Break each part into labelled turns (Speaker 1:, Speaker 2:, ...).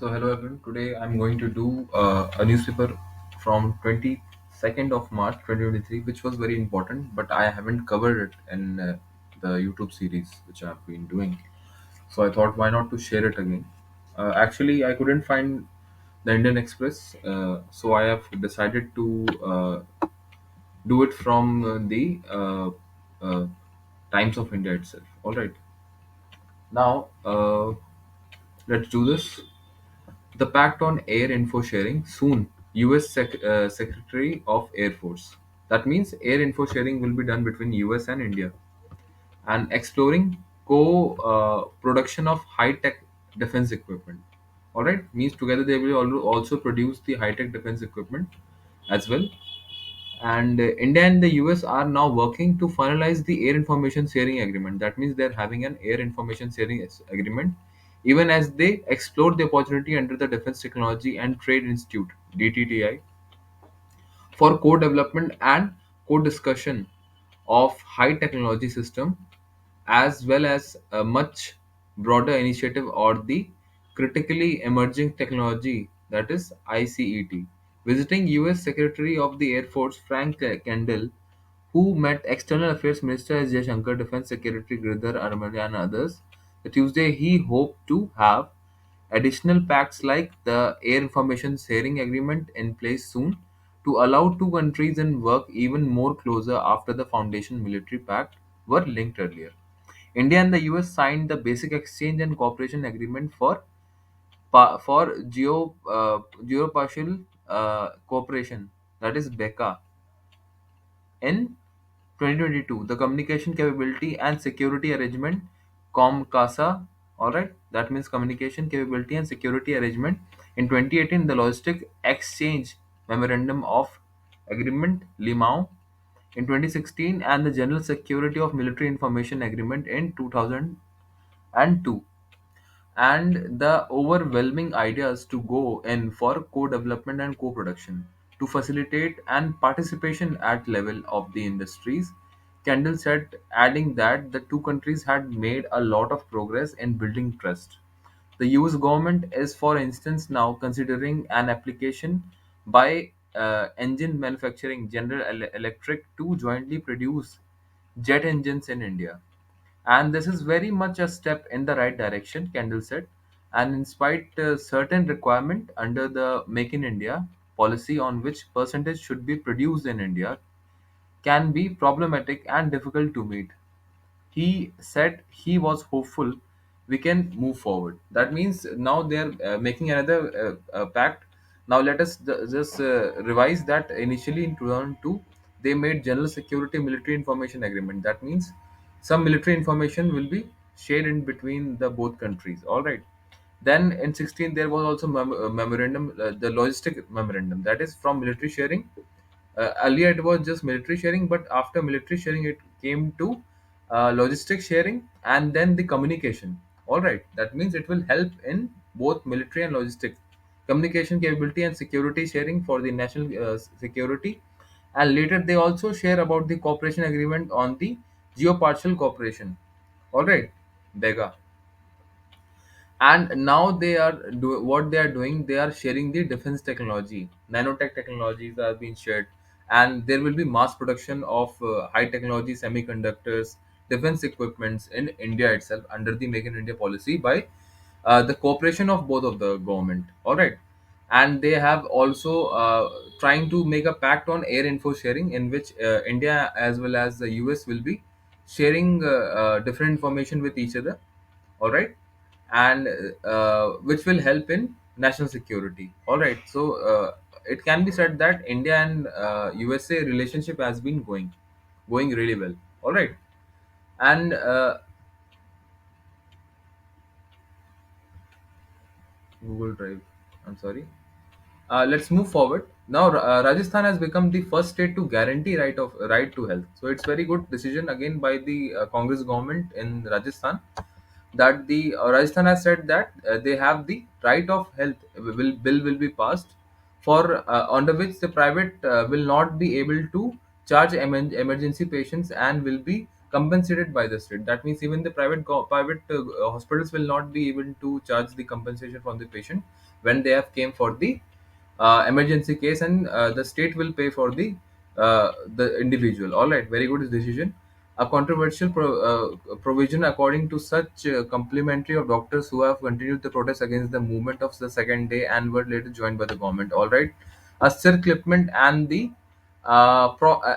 Speaker 1: So hello everyone. Today I'm going to do a newspaper from 22nd of March 2023, which was very important, but I haven't covered it in the YouTube series which I've been doing. So I thought, why not to share it again? Actually, I couldn't find the Indian Express, so I have decided to do it from the Times of India itself. All right. Now, let's do this. The Pact on Air Info Sharing, soon US Secretary of Air Force. That means air info sharing will be done between US and India, and exploring co-production of high-tech defense equipment. All right, means together they will also produce the high-tech defense equipment as well. And India and the US are now working to finalize the air information sharing agreement. That means they're having an air information sharing agreement, even as they explore the opportunity under the Defense Technology and Trade Institute (DTTI) for co-development and co-discussion of high technology system, as well as a much broader initiative or the critically emerging technology, that is ICET. Visiting US Secretary of the Air Force Frank Kendall, who met External Affairs Minister S. Jaishankar, Defense Secretary Girdhar Armenia and others, the Tuesday he hoped to have additional pacts like the Air Information Sharing Agreement in place soon to allow two countries and work even more closer after the Foundation Military Pact were linked earlier. India and the US signed the Basic Exchange and Cooperation Agreement for geospatial cooperation, that is BECA, in 2022. The Communication Capability and Security Arrangement, COMCASA, all right, that means Communication Capability and Security Arrangement. In 2018, the Logistic Exchange Memorandum of Agreement, LIMAO, in 2016, and the General Security of Military Information Agreement in 2002. And the overwhelming ideas to go in for co-development and co-production to facilitate and participation at level of the industries. Kendall said, adding that the two countries had made a lot of progress in building trust. The US government is, for instance, now considering an application by engine manufacturing General Electric to jointly produce jet engines in India. And this is very much a step in the right direction, Kendall said. And in spite certain requirement under the Make in India policy on which percentage should be produced in India can be problematic and difficult to meet. He said he was hopeful we can move forward. That means now they're making another pact. Now let us just revise that. Initially in 2002 they made General Security Military Information Agreement. That means some military information will be shared in between the both countries. All right. Then in 16 there was also memorandum, the logistic memorandum, that is from military sharing. Earlier it was just military sharing, but after military sharing it came to logistic sharing and then the communication. All right, that means it will help in both military and logistic communication capability and security sharing for the national security. And later they also share about the cooperation agreement on the geopartial cooperation. All right, Bega. And now what they are doing, they are sharing the defense technology, nanotech technologies are being shared, and there will be mass production of high technology semiconductors, defense equipments in India itself under the Make in India policy by the cooperation of both of the government. All right. And they have also trying to make a pact on air info sharing, in which India as well as the US will be sharing different information with each other. All right. And which will help in national security. All right. So it can be said that India and USA relationship has been going really well. All right. And Google Drive, I'm sorry. Let's move forward. Now, Rajasthan has become the first state to guarantee right to health. So it's very good decision again by the Congress government in Rajasthan, that the Rajasthan has said that they have the right of health. Bill will be passed for under which the private will not be able to charge emergency patients and will be compensated by the state. That means even the private hospitals will not be able to charge the compensation from the patient when they have came for the emergency case, and the state will pay for the individual. All right, very good decision. A controversial provision according to such complementary of doctors who have continued the protest against the movement of the second day and were later joined by the government. All right, a circumvention and the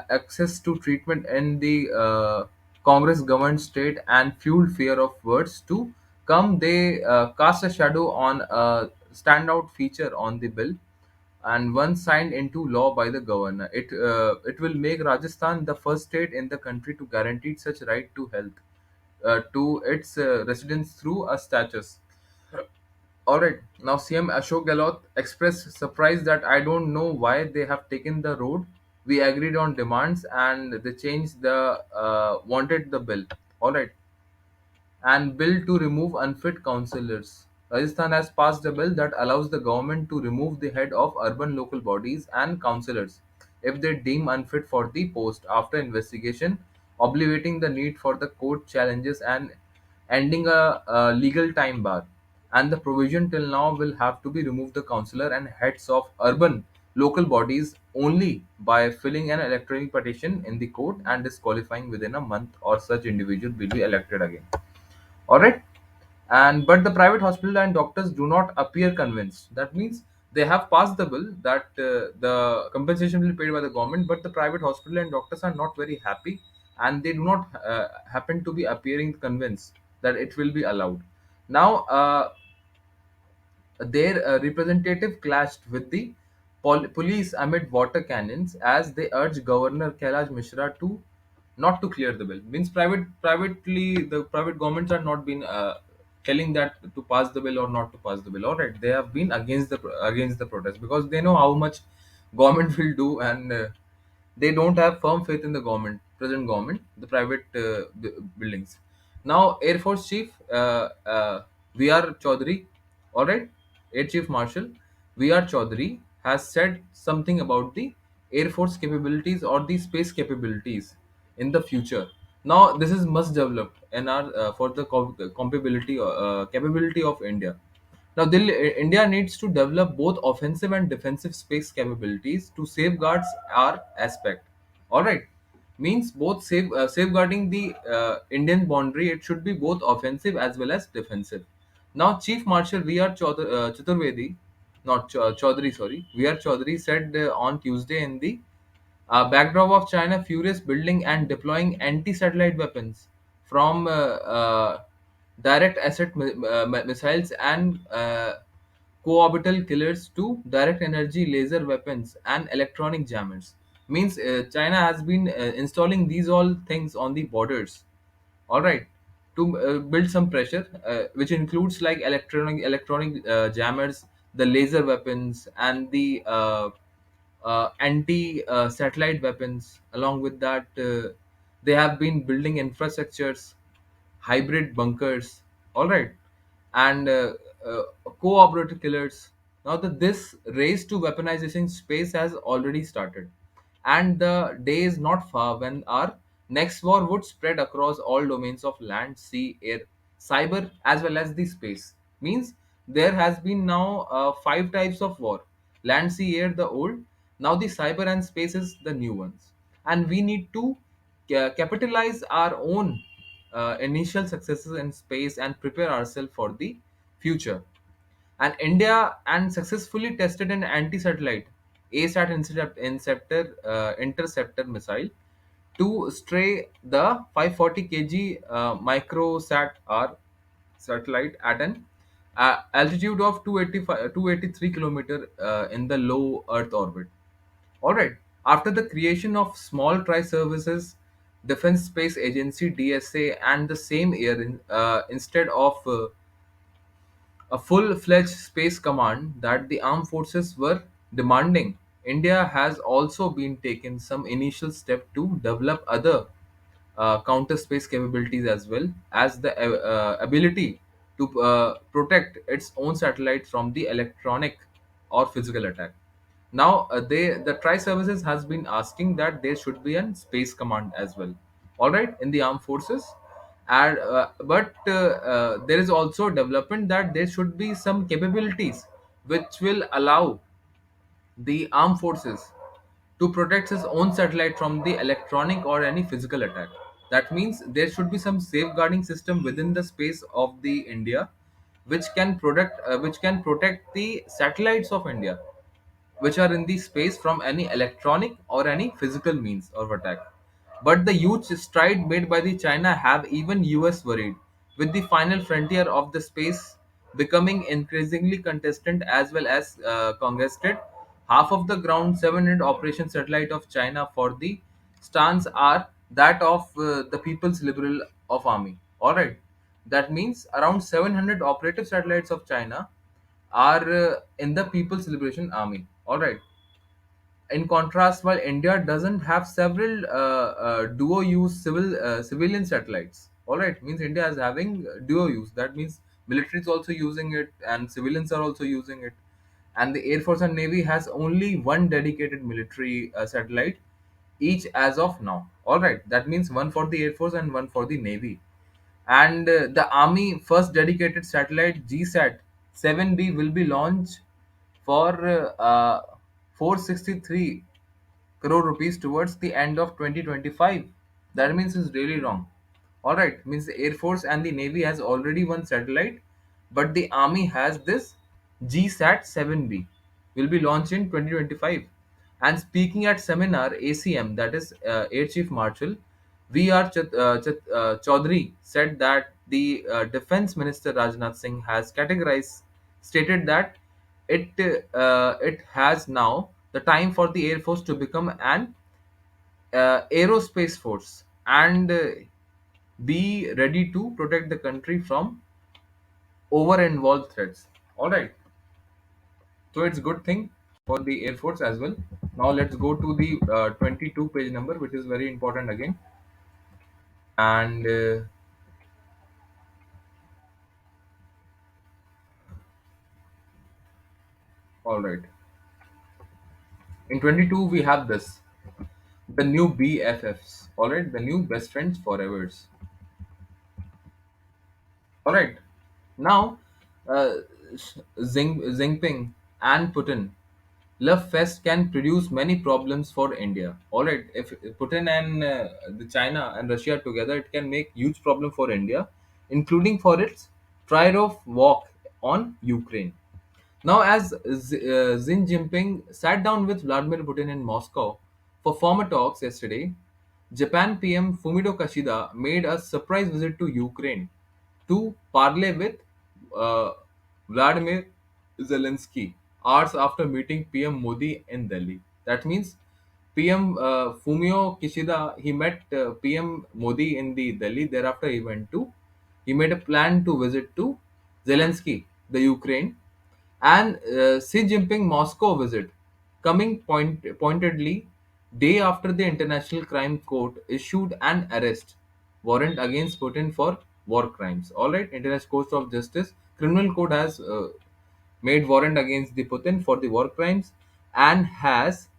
Speaker 1: access to treatment in the Congress governed state and fueled fear of words to come. They cast a shadow on a standout feature on the bill, and once signed into law by the governor, it will make Rajasthan the first state in the country to guarantee such right to health to its residents through a status. All right, now CM Ashok Gehlot expressed surprise that I don't know why they have taken the road. We agreed on demands and they changed the wanted the bill. All right, and bill to remove unfit councillors. Rajasthan has passed a bill that allows the government to remove the head of urban local bodies and councillors if they deem unfit for the post after investigation, obviating the need for the court challenges and ending a legal time bar. And the provision till now will have to be remove the councillor and heads of urban local bodies only by filling an electronic petition in the court and disqualifying within a month, or such individual will be elected again. All right, and but the private hospital and doctors do not appear convinced. That means they have passed the bill that the compensation will be paid by the government, but the private hospital and doctors are not very happy, and they do not happen to be appearing convinced that it will be allowed. Now their representative clashed with the police amid water cannons as they urged Governor Kailash Mishra to not to clear the bill. Means privately the private governments are not been telling that to pass the bill or not to pass the bill. All right, they have been against the protest because they know how much government will do, and they don't have firm faith in the government, present government, the private buildings. Now, Air Force Chief VR Chaudhary, all right, Air Chief Marshal VR Chaudhary has said something about the Air Force capabilities or the space capabilities in the future. Now, this is much developed in our for the capability of India. Now, India needs to develop both offensive and defensive space capabilities to safeguards our aspect. All right, means both safeguarding the Indian boundary. It should be both offensive as well as defensive. Now, Chief Marshal V.R. Chaturvedi, not Chaudhary, sorry, V.R. Chaudhary said on Tuesday in the backdrop of China furious building and deploying anti-satellite weapons from direct asset missiles and co-orbital killers to direct energy laser weapons and electronic jammers. Means China has been installing these all things on the borders. All right, to build some pressure, which includes like electronic jammers, the laser weapons, and the anti satellite weapons. Along with that, they have been building infrastructures, hybrid bunkers, all right, and co-operative killers. Now, this race to weaponization space has already started, and the day is not far when our next war would spread across all domains of land, sea, air, cyber, as well as the space. Means there has been now five types of war: land, sea, air, the old. Now the cyber and space is the new ones, and we need to capitalize our own initial successes in space and prepare ourselves for the future. And India and successfully tested an anti-satellite ASAT interceptor missile to stray the 540 kg microsat R satellite at an altitude of 283 kilometer in the low Earth orbit. All right. After the creation of small tri-services, Defense Space Agency (DSA) and the same year, instead of a full-fledged space command that the armed forces were demanding, India has also been taken some initial step to develop other counter space capabilities as well as the ability to protect its own satellites from the electronic or physical attack. Now, the tri services has been asking that there should be a space command as well. all right, in the armed forces. And but there is also development that there should be some capabilities which will allow the armed forces to protect its own satellite from the electronic or any physical attack. That means there should be some safeguarding system within the space of the India, which can protect the satellites of India, which are in the space from any electronic or any physical means of attack. But the huge stride made by the China have even US worried, with the final frontier of the space becoming increasingly contested as well as congested. Half of the ground 700 operation satellite of China for the stance are that of the People's Liberal of Army. All right, that means around 700 operative satellites of China are in the People's Liberation Army. All right. In contrast, while India doesn't have several dual-use civilian satellites, all right, means India is having dual-use. That means military is also using it, and civilians are also using it. And the Air Force and Navy has only one dedicated military satellite each as of now. All right, that means one for the Air Force and one for the Navy. And the Army first dedicated satellite GSAT 7B will be launched for 463 crore rupees towards the end of 2025. That means it's really wrong. All right, means the Air Force and the Navy has already one satellite, but the Army has this GSAT 7B will be launched in 2025. And speaking at seminar, ACM, that is Air Chief Marshal Chaudhary, said that the Defense Minister Rajnath Singh has stated that it has now the time for the Air Force to become an aerospace force and be ready to protect the country from over involved threats. All right, so it's good thing for the Air Force as well. Now let's go to the 22 page number, which is very important again. And all right, in 22 we have this, the new BFFs. All right, the new best friends forevers. All right, now uh, Jinping and Putin love fest can produce many problems for India. All right, if Putin and the China and Russia together, it can make huge problem for India, including for its trade-off walk on Ukraine. Now, as Xi Jinping sat down with Vladimir Putin in Moscow for formal talks yesterday, Japan PM Fumio Kishida made a surprise visit to Ukraine to parley with uh, Vladimir Zelensky hours after meeting PM Modi in Delhi. That means PM Fumio Kishida, he met PM Modi in the Delhi. Thereafter, he made a plan to visit to Zelensky, the Ukraine, and Xi Jinping Moscow visit, coming pointedly day after the International Crime Court issued an arrest warrant against Putin for war crimes. All right, International Court of Justice, Criminal Court has made warrant against the Putin for the war crimes and has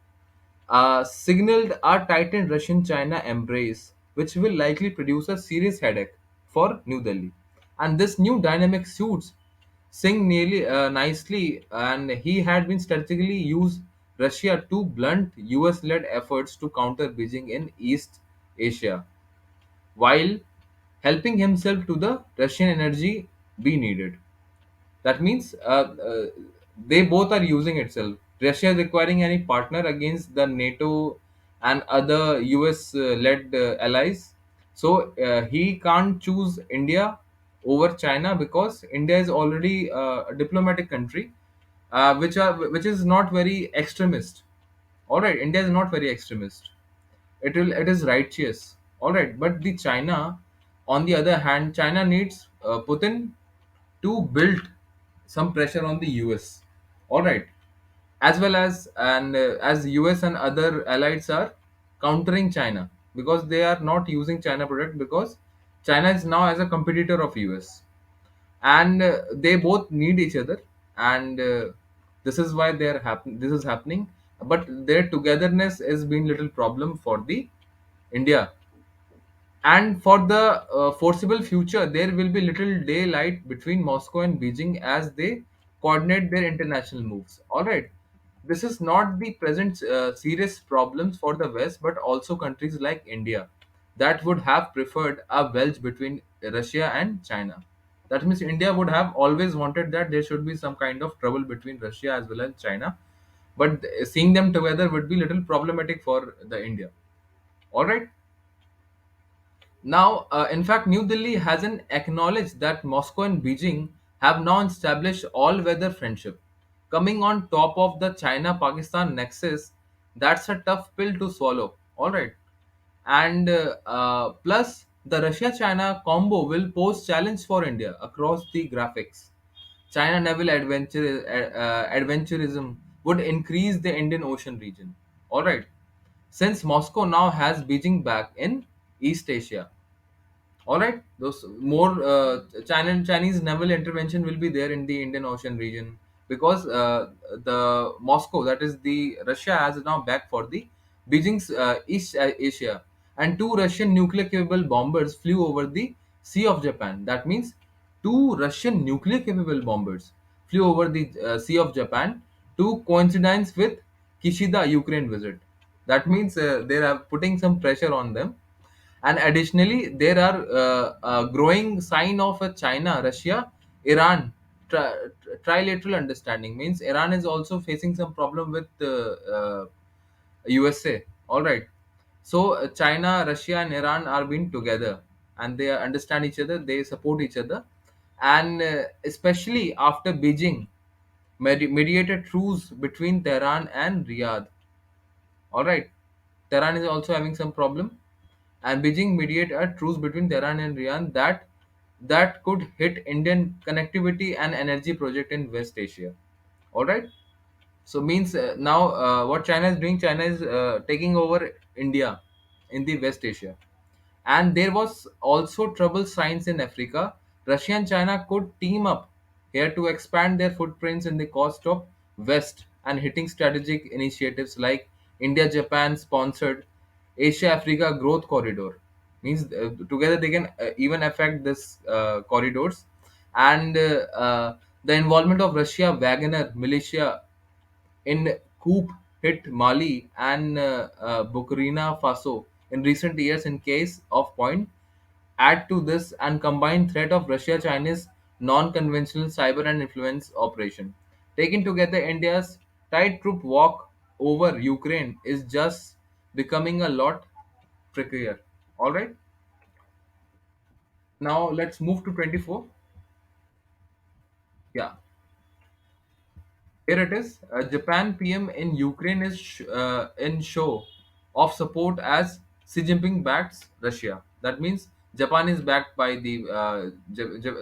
Speaker 1: signaled a tightened Russian-China embrace, which will likely produce a serious headache for New Delhi. And this new dynamic suits Singh nearly nicely, and he had been strategically used Russia to blunt US-led efforts to counter Beijing in East Asia, while helping himself to the Russian energy be needed. That means they both are using itself. Russia is requiring any partner against the NATO and other US led allies. So he can't choose India over China because India is already a diplomatic country, which is not very extremist. All right, India is not very extremist. It is righteous. All right, but the China, on the other hand, China needs Putin to build some pressure on the US. All right, as well as US and other allies are countering China because they are not using China product because China is now as a competitor of US, and they both need each other, and this is why this is happening, but their togetherness has been little problem for the India. And for the foreseeable future, there will be little daylight between Moscow and Beijing as they coordinate their international moves. All right. This is not the present serious problems for the West, but also countries like India that would have preferred a wedge between Russia and China. That means India would have always wanted that there should be some kind of trouble between Russia as well as China, but seeing them together would be little problematic for the India. All right. Now, in fact, New Delhi hasn't acknowledged that Moscow and Beijing have now established all-weather friendship. Coming on top of the China-Pakistan nexus, that's a tough pill to swallow. All right, and plus the Russia-China combo will pose challenge for India across the graphics. China naval adventurism would increase the Indian Ocean region. All right, since Moscow now has Beijing back in East Asia. All right, those more Chinese naval intervention will be there in the Indian Ocean region because the Moscow, that is the Russia, has now back for the Beijing's East Asia, and two Russian nuclear capable bombers flew over the Sea of Japan. That means two Russian nuclear capable bombers flew over the Sea of Japan to coincidence with Kishida Ukraine visit. That means they are putting some pressure on them. And additionally, there are a growing sign of a China, Russia, Iran trilateral understanding. Means Iran is also facing some problem with USA. All right. So China, Russia, and Iran are being together, and they understand each other. They support each other, and especially after Beijing mediated truce between Tehran and Riyadh. All right. Tehran is also having some problem, and Beijing mediate a truce between Tehran and Iran that could hit Indian connectivity and energy project in West Asia. All right. So means now what China is doing, China is taking over India in the West Asia. And there was also trouble signs in Africa. Russia and China could team up here to expand their footprints in the coast of West and hitting strategic initiatives like India Japan sponsored Asia Africa Growth Corridor. Means together they can even affect this corridors, and the involvement of Russia Wagner militia in coup hit Mali and Burkina Faso in recent years in case of point. Add to this and combined threat of Russia-Chinese non-conventional cyber and influence operation. Taken together, India's tightrope walk over Ukraine is just becoming a lot trickier. All right. Now let's move to 24. Yeah. Here it is. Japan PM in Ukraine is in show of support as Xi Jinping backs Russia. That means Japan is backed by the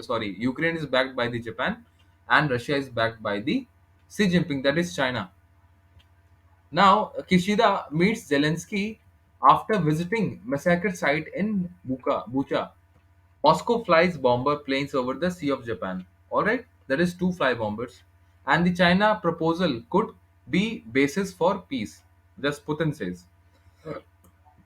Speaker 1: sorry, Ukraine is backed by the Japan, and Russia is backed by the Xi Jinping. That is China. Now Kishida meets Zelensky after visiting massacre site in Bucha. Moscow flies bomber planes over the Sea of Japan. Alright, there is two fly bombers. And the China proposal could be basis for peace. Just Putin says.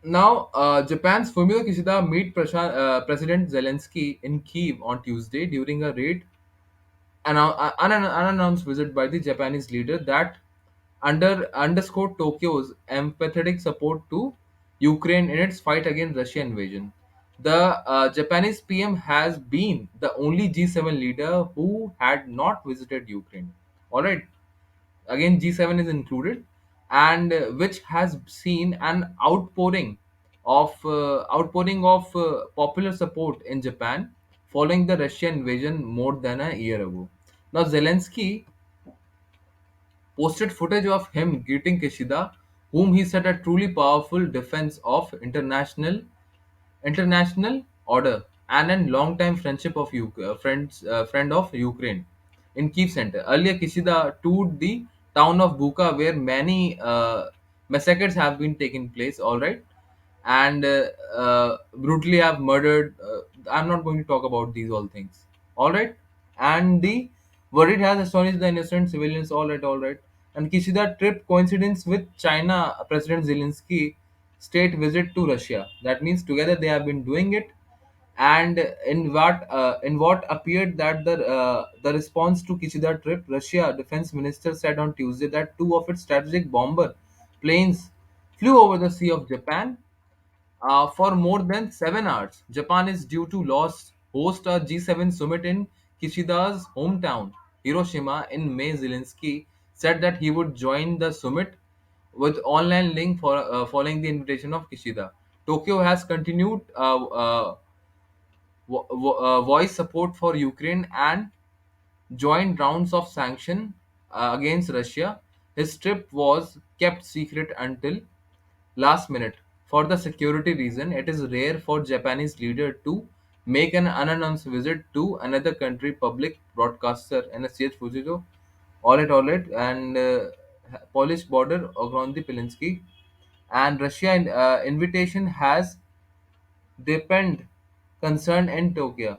Speaker 1: Now, Japan's Fumio Kishida meet President Zelensky in Kiev on Tuesday during a raid unannounced visit by the Japanese leader that underscored Tokyo's empathetic support to Ukraine in its fight against Russian invasion. The Japanese PM has been the only G7 leader who had not visited Ukraine. All right, again G7 is included, and which has seen an outpouring of popular support in Japan following the Russian invasion more than a year ago. Now Zelensky posted footage of him greeting Kishida, whom he said a truly powerful defense of international order and a long-time friendship of friend of Ukraine in Kiev Center. Earlier, Kishida toured the town of Bucha, where many massacres have been taking place. All right, and brutally have murdered. I'm not going to talk about these all things. All right, and the verdict has astonished the innocent civilians. All right, all right. And Kishida trip coincidence with China President Zelensky state visit to Russia. That means together they have been doing it. And in what appeared that the response to Kishida trip, Russia defense minister said on Tuesday that two of its strategic bomber planes flew over the Sea of Japan for more than 7 hours. Japan is due to host a G7 summit in Kishida's hometown, Hiroshima, in May. Zelensky said that he would join the summit with online link for following the invitation of Kishida. Tokyo has continued voice support for Ukraine and joined rounds of sanction against Russia. His trip was kept secret until last minute. For the security reason, it is rare for Japanese leader to make an unannounced visit to another country. Public broadcaster NSCH Fujito, all it, and Polish border Ogromny Pilinski, and Russia invitation has depend concern in Tokyo.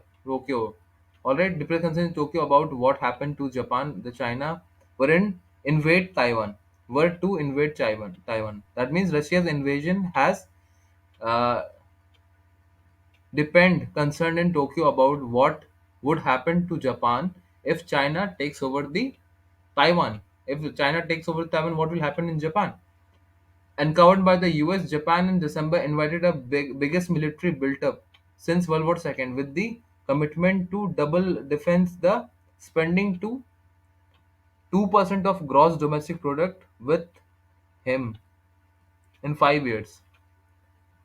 Speaker 1: Alright, depressed concern in Tokyo about what happened to Japan. The China were in invade Taiwan. Were to invade Taiwan. That means Russia's invasion has uh, depend concern in Tokyo about what would happen to Japan if China takes over the Taiwan. If China takes over Taiwan, what will happen in Japan? Uncovered by the US, Japan in December invited a biggest military built-up since World War II with the commitment to double defense the spending to 2% of gross domestic product with him in 5 years.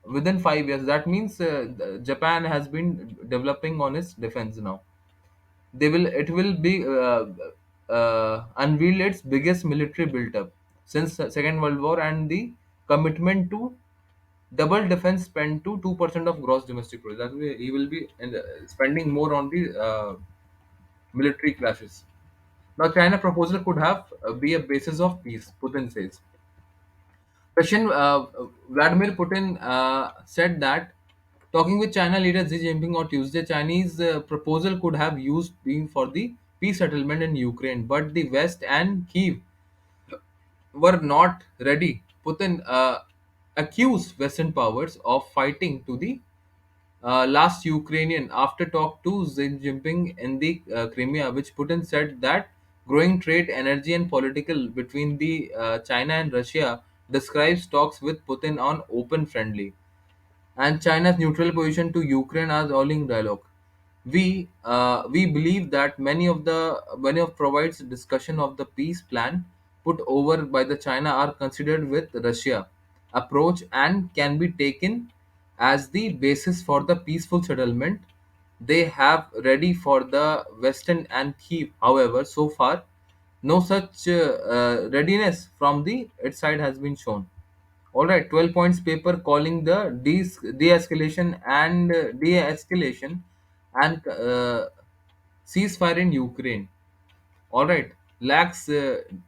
Speaker 1: Within 5 years, that means Japan has been developing on its defense now. It will be unveil its biggest military built-up since Second World War, and the commitment to double defense spend to 2% of gross domestic product. That way, he will be spending more on the military clashes. Now, China proposal could have be a basis of peace. Putin says. Russian Vladimir Putin said that talking with China leader Xi Jinping on Tuesday, Chinese proposal could have used being for the peace settlement in Ukraine, but the West and Kiev were not ready. Putin accused Western powers of fighting to the last Ukrainian after talk to Xi Jinping in the Crimea, which Putin said that growing trade, energy, and political between the China and Russia describes talks with Putin on open friendly and China's neutral position to Ukraine as all-in dialogue. We believe that many of provides discussion of the peace plan put over by the China are considered with Russia approach and can be taken as the basis for the peaceful settlement they have ready for the Western and Kiev. However, so far no such readiness from the its side has been shown. All right, 12 points paper calling the de-escalation and ceasefire in Ukraine. All right, lacks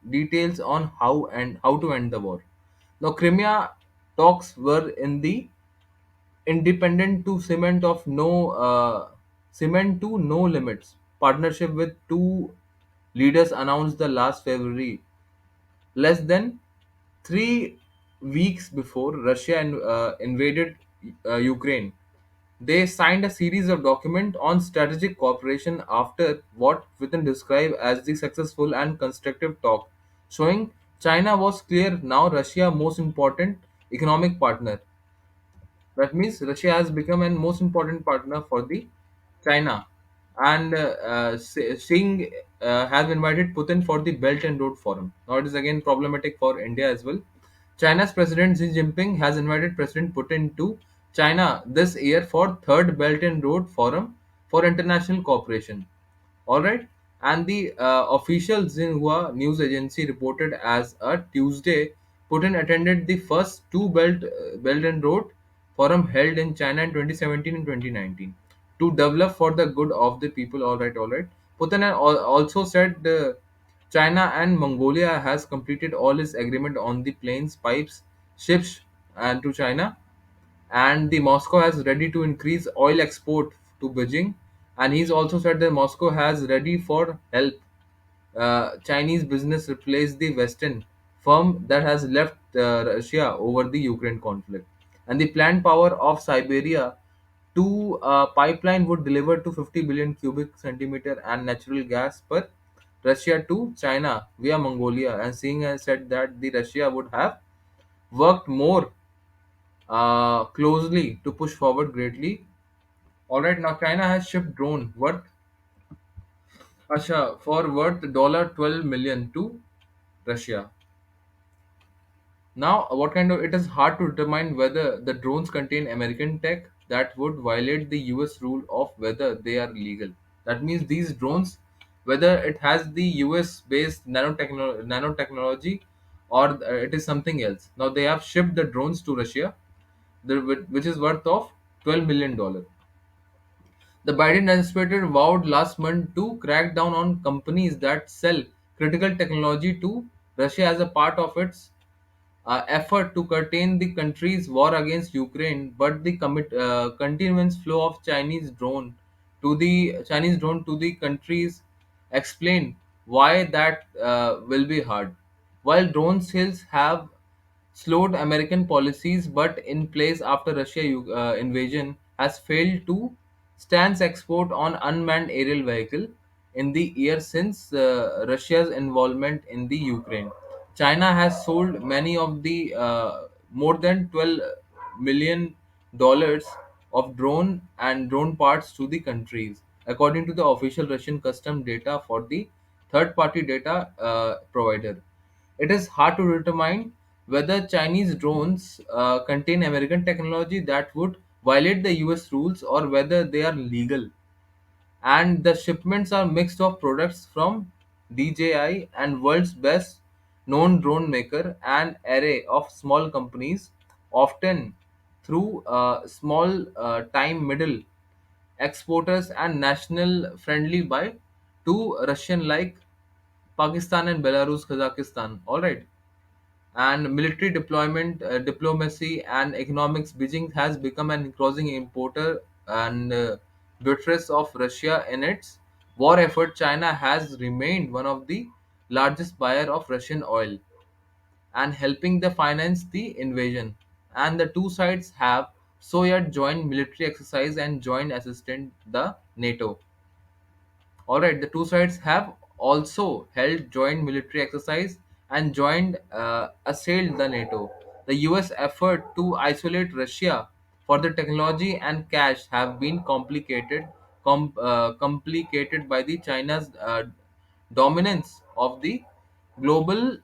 Speaker 1: details on how to end the war. Now, Crimea talks were in the independent to cement to no limits partnership with two leaders announced the last February, less than 3 weeks before Russia invaded Ukraine. They signed a series of documents on strategic cooperation after what Putin described as the successful and constructive talk, showing China was clear now Russia most important economic partner. That means Russia has become a most important partner for the China, and Singh has invited Putin for the Belt and Road Forum. Now it is again problematic for India as well. China's President Xi Jinping has invited President Putin to China this year for third Belt and Road Forum for international cooperation. All right, and the official Xinhua news agency reported as a Tuesday, Putin attended the first two Belt and Road Forum held in China in 2017 and 2019 to develop for the good of the people. All right. Putin also said China and Mongolia has completed all its agreement on the planes, pipes, ships, and to China, and the Moscow has ready to increase oil export to Beijing, and he's also said that Moscow has ready for help Chinese business replace the Western firm that has left Russia over the Ukraine conflict. and the planned power of Siberia to pipeline would deliver to 50 billion cubic centimeter and natural gas per Russia to China via Mongolia. And seeing has said that the Russia would have worked more closely to push forward greatly. All right, now China has shipped drone worth for worth $12 million to Russia. Now, what kind of it is hard to determine whether the drones contain American tech that would violate the US rule of whether they are legal. That means these drones, whether it has the US based nanotechnology or it is something else. Now, they have shipped the drones to Russia, which is worth of $12 million. The Biden administration vowed last month to crack down on companies that sell critical technology to Russia as a part of its effort to curtail the country's war against Ukraine, but the continuous flow of Chinese drone to the countries explain why that will be hard. While drone sales have slowed American policies, but in place after Russia invasion has failed to stance export on unmanned aerial vehicle in the year since Russia's involvement in the Ukraine. China has sold many of the more than $12 million of drone and drone parts to the countries, according to the official Russian custom data for the third-party data provider. It is hard to determine whether Chinese drones contain American technology that would violate the US rules or whether they are legal. And the shipments are mixed of products from DJI and world's best known drone maker, an array of small companies, often through small time middle exporters and national friendly by to Russian like Pakistan and Belarus, Kazakhstan. All right, and military deployment, diplomacy, and economics, Beijing has become an increasing importer and buttress of Russia in its war effort. China has remained one of the largest buyer of Russian oil and helping the finance the invasion. And the two sides have so yet joined military exercise and joined assistant the NATO. All right, the two sides have also held joint military exercise and joined assailed the NATO. The US effort to isolate Russia for the technology and cash have been complicated by the China's dominance of the global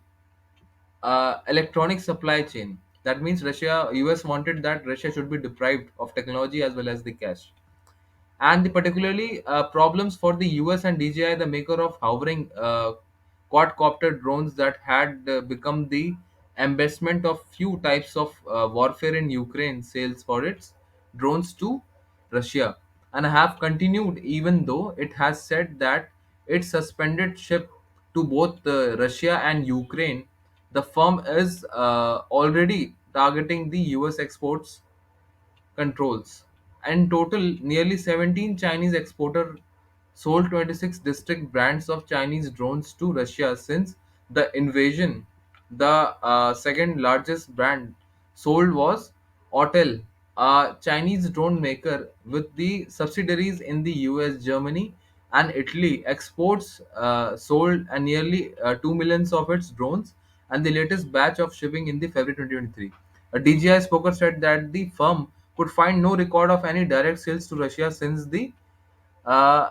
Speaker 1: electronic supply chain. That means US wanted that Russia should be deprived of technology as well as the cash. And the particularly problems for the US and DJI, the maker of hovering quadcopter drones that had become the embellishment of few types of warfare in Ukraine, sales for its drones to Russia and have continued even though it has said that it suspended ship to both Russia and Ukraine. The firm is already targeting the US exports controls. In total, nearly 17 Chinese exporters sold 26 distinct brands of Chinese drones to Russia since the invasion. The second largest brand sold was Autel, a Chinese drone maker with the subsidiaries in the US, Germany, and Italy. Exports sold nearly 2 millions of its drones, and the latest batch of shipping in the February 2023. A DJI spoker said that the firm could find no record of any direct sales to Russia uh,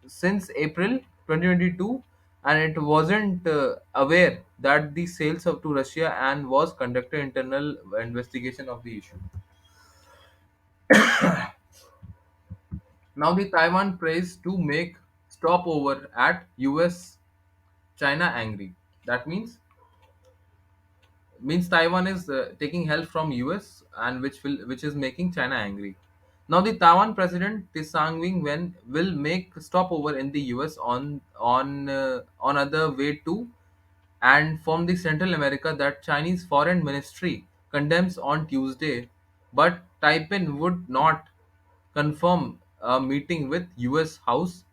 Speaker 1: since April 2022, and it wasn't aware that the sales to Russia and was conducted internal investigation of the issue. Now the Taiwan prays to make stopover at US China angry. That means Taiwan is taking help from US and which is making China angry. Now the Taiwan president Tsang Wen will make stopover in the US on other way to and from the Central America that Chinese Foreign Ministry condemns on Tuesday, but Taipei would not confirm a meeting with US House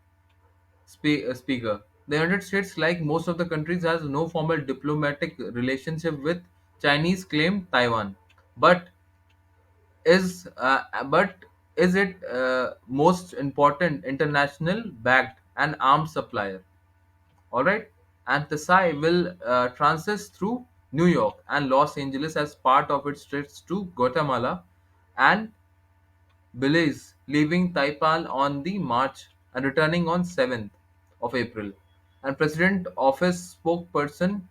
Speaker 1: Speaker. The United States, like most of the countries, has no formal diplomatic relationship with Chinese claimed Taiwan. But but is it most important international backed and arms supplier? All right, and Tesai will transit through New York and Los Angeles as part of its trips to Guatemala and Belize, leaving Taipan on the March and returning on 7th of April. And President Office spokesperson,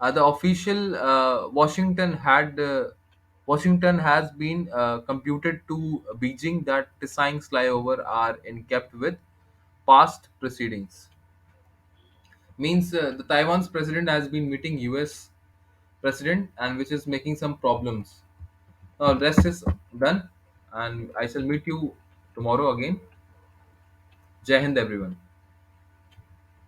Speaker 1: the official Washington has been computed to Beijing that Tsang's flyover are in kept with past proceedings. Means the Taiwan's president has been meeting U.S. president, and which is making some problems. Now rest is done, and I shall meet you tomorrow again. Jai Hind, everyone.